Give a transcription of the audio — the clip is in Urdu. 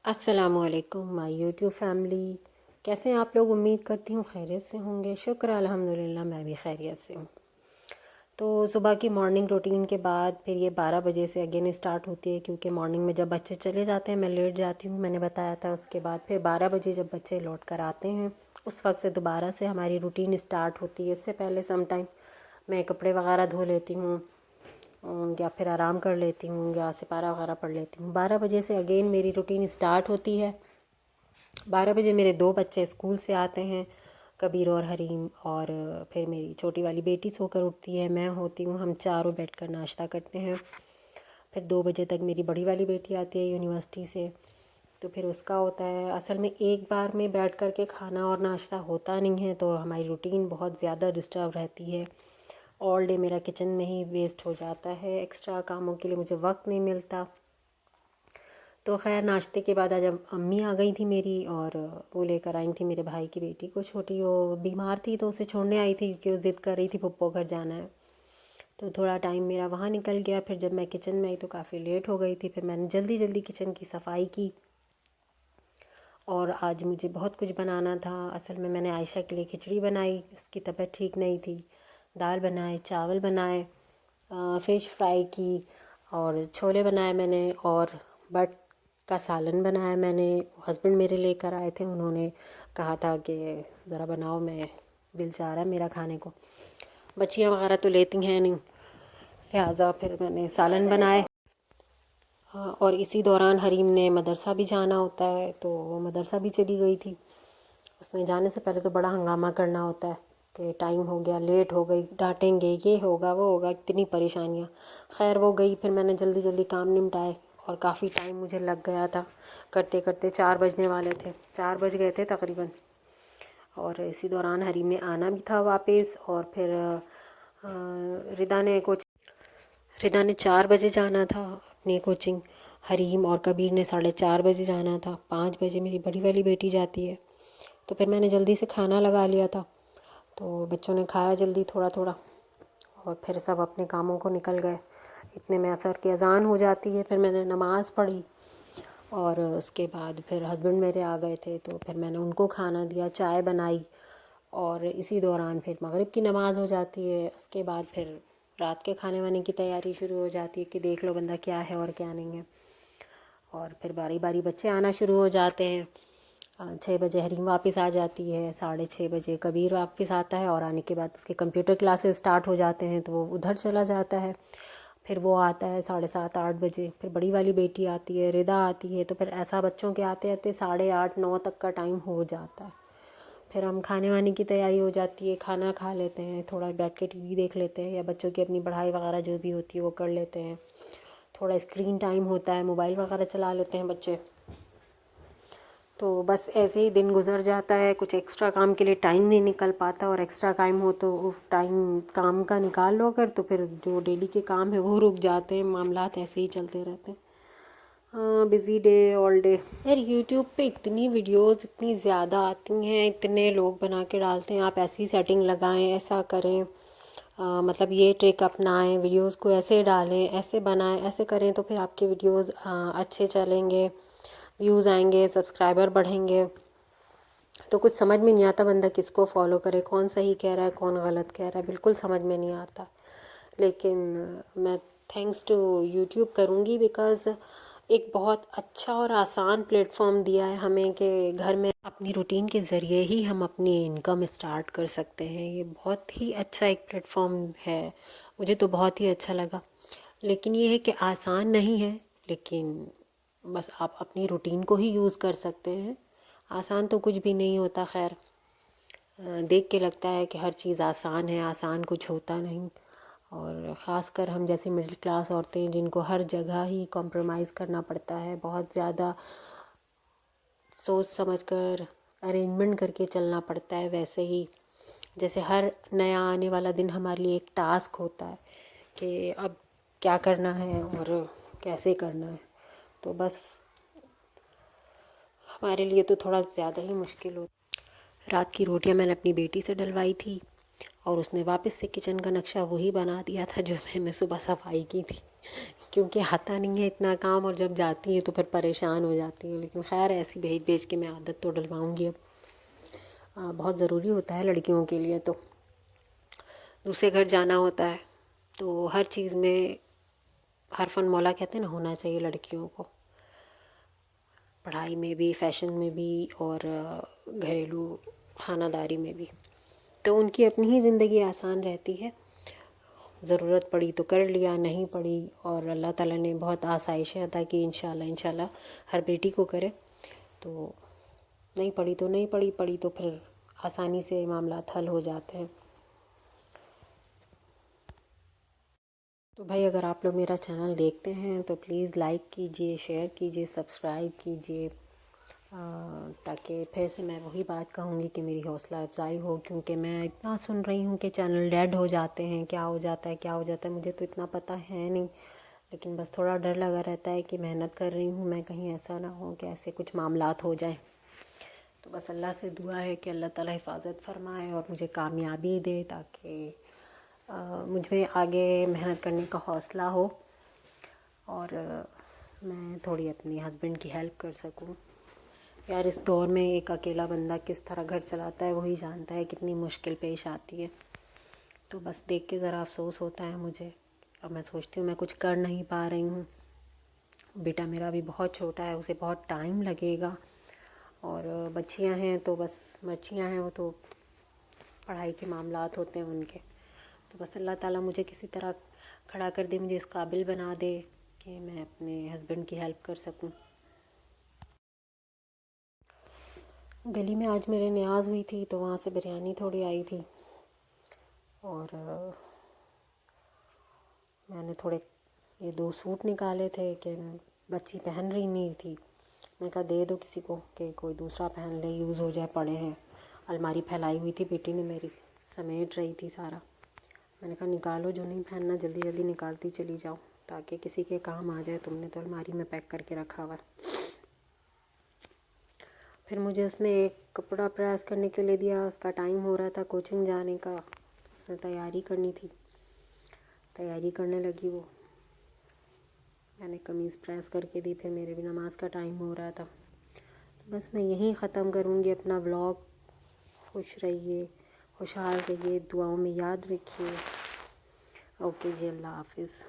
السلام علیکم مائی یوٹیوب فیملی، کیسے ہیں آپ لوگ؟ امید کرتی ہوں خیریت سے ہوں گے۔ شکر الحمدللہ میں بھی خیریت سے ہوں۔ تو صبح کی مارننگ روٹین کے بعد پھر یہ 12 بجے سے اگین اسٹارٹ ہوتی ہے، کیونکہ مارننگ میں جب بچے چلے جاتے ہیں میں لیٹ جاتی ہوں، میں نے بتایا تھا۔ اس کے بعد پھر 12 بجے جب بچے لوٹ کر آتے ہیں اس وقت سے دوبارہ سے ہماری روٹین اسٹارٹ ہوتی ہے۔ اس سے پہلے سم ٹائم میں کپڑے وغیرہ دھو لیتی ہوں یا پھر آرام کر لیتی ہوں یا سپارہ وغیرہ پڑھ لیتی ہوں۔ 12 بجے سے اگین میری روٹین اسٹارٹ ہوتی ہے۔ 12 بجے میرے 2 بچے اسکول سے آتے ہیں، کبیر اور حریم، اور پھر میری چھوٹی والی بیٹی سو کر اٹھتی ہے، میں ہوتی ہوں، ہم چاروں بیٹھ کر ناشتہ کرتے ہیں۔ پھر 2 بجے تک میری بڑی والی بیٹی آتی ہے یونیورسٹی سے، تو پھر اس کا ہوتا ہے۔ اصل میں ایک بار میں بیٹھ کر کے کھانا اور ناشتہ ہوتا نہیں ہے، تو ہماری روٹین بہت زیادہ ڈسٹرب رہتی ہے۔ آل ڈے میرا کچن میں ہی ویسٹ ہو جاتا ہے، ایکسٹرا کاموں کے لیے مجھے وقت نہیں ملتا۔ تو خیر ناشتے کے بعد جب امی آ گئی تھی میری، اور وہ لے کر آئی تھی میرے بھائی کی بیٹی کو، چھوٹی وہ بیمار تھی تو اسے چھوڑنے آئی تھی کہ وہ ضد کر رہی تھی پھپھو گھر جانا ہے، تو تھوڑا ٹائم میرا وہاں نکل گیا۔ پھر جب میں کچن میں آئی تو کافی لیٹ ہو گئی تھی، پھر میں نے جلدی جلدی کچن کی صفائی کی، اور آج مجھے بہت کچھ بنانا تھا۔ اصل میں نے عائشہ کے لیے کھچڑی بنائی، اس کی طبیعت ٹھیک نہیں تھی، دال بنائے، چاول بنائے، فش فرائی کی، اور چھولے بنائے میں نے، اور بٹ کا سالن بنایا میں نے۔ ہسبینڈ میرے لے کر آئے تھے، انہوں نے کہا تھا کہ ذرا بناؤ، میں دل چاہ رہا ہے میرا کھانے کو، بچیاں وغیرہ تو لیتی ہیں نہیں، لہٰذا پھر میں نے سالن بنائے۔ اور اسی دوران حریم نے مدرسہ بھی جانا ہوتا ہے، تو وہ مدرسہ بھی چلی گئی تھی۔ اس نے جانے سے پہلے تو بڑا ہنگامہ کرنا ہوتا ہے کہ ٹائم ہو گیا، لیٹ ہو گئی، ڈانٹیں گے، یہ ہوگا وہ ہوگا، اتنی پریشانیاں۔ خیر وہ گئی، پھر میں نے جلدی جلدی کام نمٹائے، اور کافی ٹائم مجھے لگ گیا تھا، کرتے کرتے 4 بجنے والے تھے، 4 بج گئے تھے تقریباً۔ اور اسی دوران حریم نے آنا بھی تھا واپس، اور پھر ردا نے 4 بجے جانا تھا اپنی کوچنگ، حریم اور کبیر نے 4:30 بجے جانا تھا، 5 بجے میری بڑی والی بیٹی جاتی ہے۔ تو پھر میں نے جلدی سے کھانا لگا لیا تھا، تو بچوں نے کھایا جلدی تھوڑا تھوڑا، اور پھر سب اپنے کاموں کو نکل گئے۔ اتنے میں عصر کی اذان ہو جاتی ہے، پھر میں نے نماز پڑھی، اور اس کے بعد پھر ہسبینڈ میرے آ گئے تھے، تو پھر میں نے ان کو کھانا دیا، چائے بنائی، اور اسی دوران پھر مغرب کی نماز ہو جاتی ہے۔ اس کے بعد پھر رات کے کھانے وانے کی تیاری شروع ہو جاتی ہے کہ دیکھ لو بندہ کیا ہے اور کیا نہیں ہے، اور پھر باری باری بچے آنا شروع ہو جاتے ہیں۔ 6 بجے حریم واپس آ جاتی ہے، 6:30 بجے کبیر واپس آتا ہے، اور آنے کے بعد اس کے کمپیوٹر کلاسز سٹارٹ ہو جاتے ہیں تو وہ ادھر چلا جاتا ہے۔ پھر وہ آتا ہے 7:30 8 بجے، پھر بڑی والی بیٹی آتی ہے، ردا آتی ہے، تو پھر ایسا بچوں کے آتے آتے 8:30 9 تک کا ٹائم ہو جاتا ہے۔ پھر ہم کھانے وانے کی تیاری ہو جاتی ہے، کھانا کھا لیتے ہیں، تھوڑا بیٹھ کے ٹی وی دیکھ لیتے ہیں، یا بچوں کی اپنی پڑھائی وغیرہ جو بھی ہوتی ہے وہ کر لیتے ہیں، تھوڑا اسکرین ٹائم ہوتا ہے، موبائل وغیرہ چلا لیتے ہیں بچے۔ تو بس ایسے ہی دن گزر جاتا ہے، کچھ ایکسٹرا کام کے لیے ٹائم نہیں نکل پاتا، اور ایکسٹرا ٹائم ہو تو ٹائم کام کا نکال لو اگر، تو پھر جو ڈیلی کے کام ہیں وہ رک جاتے ہیں، معاملات ایسے ہی چلتے رہتے ہیں۔ ہاں، بزی ڈے آل ڈے۔ یار یوٹیوب پہ اتنی ویڈیوز اتنی زیادہ آتی ہیں، اتنے لوگ بنا کے ڈالتے ہیں، آپ ایسی سیٹنگ لگائیں، ایسا کریں، مطلب یہ ٹرک اپنائیں، ویڈیوز کو ایسے ڈالیں، ایسے بنائیں، ایسے کریں تو پھر آپ کے ویڈیوز اچھے چلیں گے، ویوز آئیں گے، سبسکرائبر بڑھیں گے۔ تو کچھ سمجھ میں نہیں آتا بندہ کس کو فالو کرے، کون صحیح کہہ رہا ہے کون غلط کہہ رہا ہے، بالکل سمجھ میں نہیں آتا۔ لیکن میں تھینکس ٹو یوٹیوب کروں گی، بیکاز ایک بہت اچھا اور آسان پلیٹ فارم دیا ہے ہمیں کہ گھر میں اپنی روٹین کے ذریعے ہی ہم اپنی انکم اسٹارٹ کر سکتے ہیں۔ یہ بہت ہی اچھا ایک پلیٹ فارم ہے، مجھے تو بہت ہی اچھا لگا۔ لیکن یہ ہے کہ آسان نہیں ہے، لیکن بس آپ اپنی روٹین کو ہی یوز کر سکتے ہیں، آسان تو کچھ بھی نہیں ہوتا۔ خیر دیکھ کے لگتا ہے کہ ہر چیز آسان ہے، آسان کچھ ہوتا نہیں، اور خاص کر ہم جیسے مڈل کلاس عورتیں جن کو ہر جگہ ہی کمپرومائز کرنا پڑتا ہے، بہت زیادہ سوچ سمجھ کر ارینجمنٹ کر کے چلنا پڑتا ہے، ویسے ہی جیسے ہر نیا آنے والا دن ہمارے لیے ایک ٹاسک ہوتا ہے کہ اب کیا کرنا ہے اور کیسے کرنا ہے، تو بس ہمارے لیے تو تھوڑا زیادہ ہی مشکل ہوتا۔ رات کی روٹیاں میں نے اپنی بیٹی سے ڈلوائی تھی، اور اس نے واپس سے کچن کا نقشہ وہی بنا دیا تھا جو میں نے صبح صفائی کی تھی، کیونکہ آتا نہیں ہے اتنا کام، اور جب جاتی ہیں تو پھر پریشان ہو جاتی ہیں. لیکن خیر ایسی بھیج بھیج کے میں عادت تو ڈلواؤں گی اب. بہت ضروری ہوتا ہے لڑکیوں کے لیے، تو دوسرے گھر جانا ہوتا ہے تو ہر چیز میں حرفن مولا کہتے ہیں نا، ہونا چاہیے لڑکیوں کو، پڑھائی میں بھی، فیشن میں بھی، اور گھریلو خانہ داری میں بھی. تو ان کی اپنی ہی زندگی آسان رہتی ہے. ضرورت پڑی تو کر لیا، نہیں پڑی، اور اللہ تعالیٰ نے بہت آسائشیں عطا کی، انشاءاللہ ہر بیٹی کو کرے. تو نہیں پڑی تو نہیں پڑی، پڑی تو پھر آسانی سے معاملات حل ہو جاتے ہیں. تو بھائی اگر آپ لوگ میرا چینل دیکھتے ہیں تو پلیز لائک کیجئے، شیئر کیجئے، سبسکرائب کیجئے، تاکہ پھر سے میں وہی بات کہوں گی کہ میری حوصلہ افزائی ہو. کیونکہ میں اتنا سن رہی ہوں کہ چینل ڈیڈ ہو جاتے ہیں، کیا ہو جاتا ہے، کیا ہو جاتا ہے، مجھے تو اتنا پتہ ہے نہیں، لیکن بس تھوڑا ڈر لگا رہتا ہے کہ محنت کر رہی ہوں میں، کہیں ایسا نہ ہو کہ ایسے کچھ معاملات ہو جائیں. تو بس اللہ سے دعا ہے کہ اللہ تعالیٰ حفاظت فرمائے اور مجھے کامیابی دے، تاکہ مجھ میں آگے محنت کرنے کا حوصلہ ہو، اور میں تھوڑی اپنی ہسبینڈ کی ہیلپ کر سکوں. یار اس دور میں ایک اکیلا بندہ کس طرح گھر چلاتا ہے وہی جانتا ہے، کتنی مشکل پیش آتی ہے. تو بس دیکھ کے ذرا افسوس ہوتا ہے مجھے، اور میں سوچتی ہوں میں کچھ کر نہیں پا رہی ہوں. بیٹا میرا بھی بہت چھوٹا ہے، اسے بہت ٹائم لگے گا، اور بچیاں ہیں تو بس بچیاں ہیں، وہ تو پڑھائی کے معاملات ہوتے ہیں ان کے. تو بس اللہ تعالیٰ مجھے کسی طرح کھڑا کر دے، مجھے اس قابل بنا دے کہ میں اپنے ہسبینڈ کی ہیلپ کر سکوں. گلی میں آج میرے نیاز ہوئی تھی تو وہاں سے بریانی تھوڑی آئی تھی، اور میں نے تھوڑے یہ 2 سوٹ نکالے تھے کہ بچی پہن رہی نہیں تھی. میں کہا دے دو کسی کو کہ کوئی دوسرا پہن لے، یوز ہو جائے، پڑے ہیں. الماری پھیلائی ہوئی تھی بیٹی نے میری، سمیٹ رہی تھی سارا. میں نے کہا نکالو، جو نہیں پہننا جلدی جلدی نکالتی چلی جاؤ تاکہ کسی کے کام آ جائے. تم نے تو الماری میں پیک کر کے رکھا ہوا ہے. پھر مجھے اس نے ایک کپڑا پریس کرنے کے لیے دیا، اس کا ٹائم ہو رہا تھا کوچنگ جانے کا، اس نے تیاری کرنی تھی، تیاری کرنے لگی وہ. میں نے قمیض پریس کر کے دی، پھر میرے بھی نماز کا ٹائم ہو رہا تھا. بس میں یہیں ختم کروں گی اپنا ولاگ. خوش رہیے، خوشحال رہیے، دعاؤں میں یاد رکھیے. اوکے جی، اللہ حافظ.